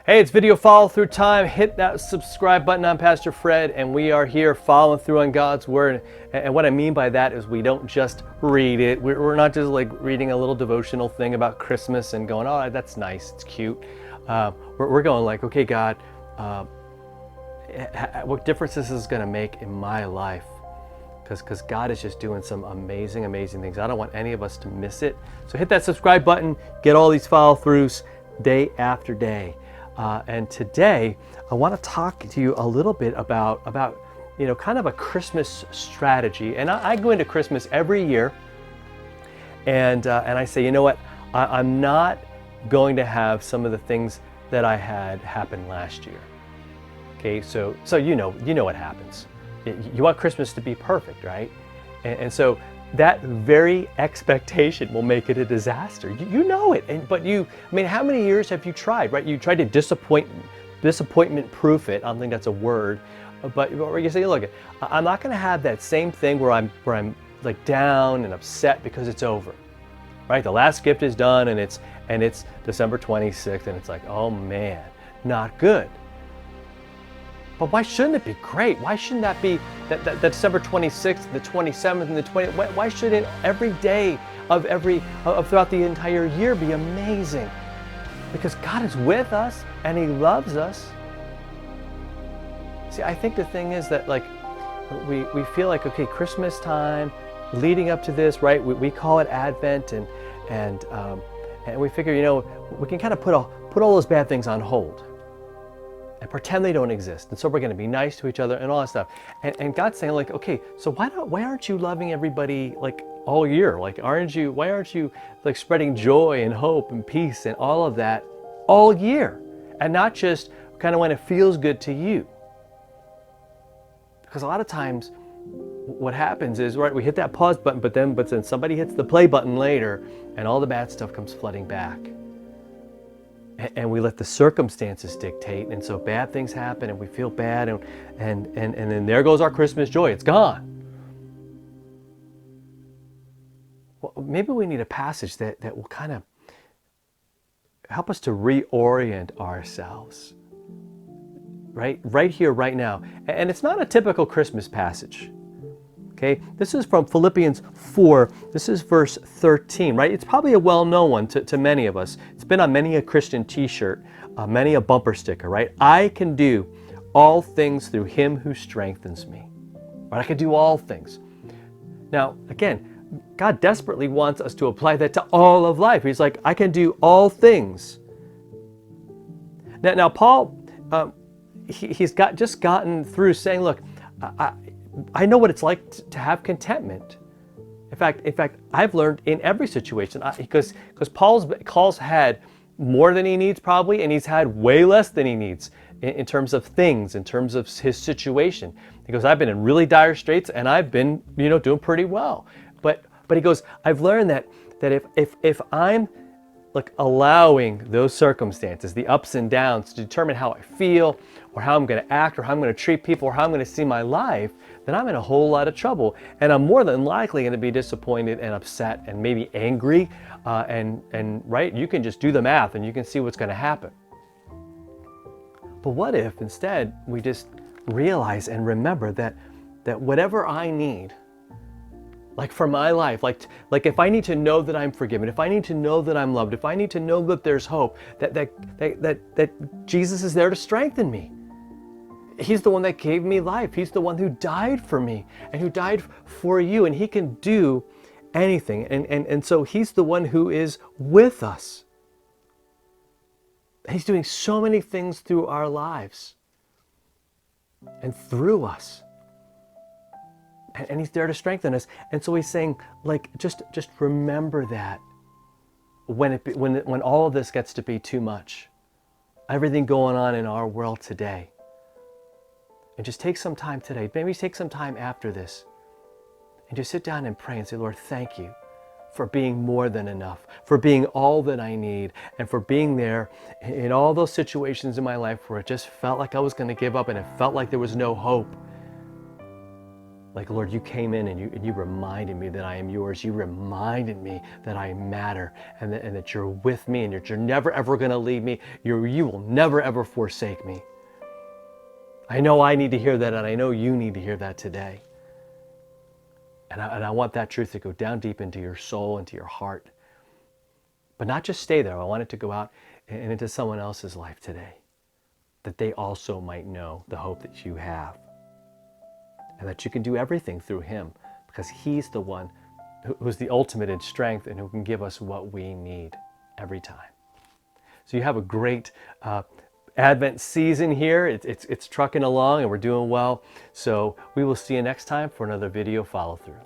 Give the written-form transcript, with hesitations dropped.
Hey, it's video follow through time. Hit that subscribe button. I'm Pastor Fred, and we are here following through on God's Word. And what I mean by that is we don't just read it. We're not just like reading a little devotional thing about Christmas and going, oh, that's nice, it's cute. We're going like, okay, God, what difference this is going to make in my life? Because God is just doing some amazing, amazing things. I don't want any of us to miss it. So hit that subscribe button, get all these follow throughs day after day. And today, I want to talk to you a little bit about kind of a Christmas strategy. And I go into Christmas every year, and I say, you know what? I'm not going to have some of the things that I had happen last year. Okay, so you know what happens. You want Christmas to be perfect, right? And so that very expectation will make it a disaster. You know it, how many years have you tried, right? You tried to disappointment proof it. I don't think that's a word, but you say, look, I'm not going to have that same thing where I'm like down and upset because it's over, right? The last gift is done, and it's December 26th, and it's like, oh man, not good. But why shouldn't it be great? Why shouldn't that be that December 26th, the 27th, and the 20th? Why shouldn't every day of throughout the entire year be amazing? Because God is with us and He loves us. See, I think the thing is that like we feel like, okay, Christmas time, leading up to this, right? We call it Advent, and we figure, we can kind of put all those bad things on hold and pretend they don't exist. And so we're going to be nice to each other and all that stuff. And God's saying, like, okay, so why aren't you loving everybody like all year? Like, why aren't you like spreading joy and hope and peace and all of that all year, and not just kind of when it feels good to you? Because a lot of times what happens is, right, we hit that pause button, but then somebody hits the play button later, and all the bad stuff comes flooding back. And we let the circumstances dictate, and so bad things happen, and we feel bad, and then there goes our Christmas joy. It's gone. Well, maybe we need a passage that will kind of help us to reorient ourselves, right here, right now. And it's not a typical Christmas passage. Okay, this is from Philippians 4. This is verse 13, right? It's probably a well-known one to many of us. It's been on many a Christian t-shirt, many a bumper sticker, right? I can do all things through Him who strengthens me. Right? I can do all things. Now, again, God desperately wants us to apply that to all of life. He's like, I can do all things. Now Paul, he's just gotten through saying, look, I know what it's like to have contentment. In fact, I've learned in every situation, because Paul's had more than he needs probably, and he's had way less than he needs in terms of things, in terms of his situation. He goes, I've been in really dire straits, and I've been, doing pretty well. But he goes, I've learned that if I'm like allowing those circumstances, the ups and downs, to determine how I feel, or how I'm going to act, or how I'm going to treat people, or how I'm going to see my life, then I'm in a whole lot of trouble. And I'm more than likely going to be disappointed and upset and maybe angry. And right, you can just do the math and you can see what's going to happen. But what if instead we just realize and remember that whatever I need, like for my life, like if I need to know that I'm forgiven, if I need to know that I'm loved, if I need to know that there's hope, that Jesus is there to strengthen me. He's the one that gave me life. He's the one who died for me and who died for you, and He can do anything. And so He's the one who is with us. He's doing so many things through our lives and through us. And He's there to strengthen us. And so He's saying, like, just remember that when all of this gets to be too much, everything going on in our world today. And just take some time today, maybe take some time after this, and just sit down and pray and say, Lord, thank you for being more than enough, for being all that I need, and for being there in all those situations in my life where it just felt like I was going to give up and it felt like there was no hope. Like, Lord, you came in and you reminded me that I am yours. You reminded me that I matter and that you're with me and that you're never, ever going to leave me. You will never, ever forsake me. I know I need to hear that, and I know you need to hear that today. And I want that truth to go down deep into your soul, into your heart. But not just stay there. I want it to go out and into someone else's life today, that they also might know the hope that you have, and that you can do everything through him, because he's the one who's the ultimate in strength and who can give us what we need every time. So you have a great Advent season here. It's trucking along and we're doing well. So we will see you next time for another video follow through.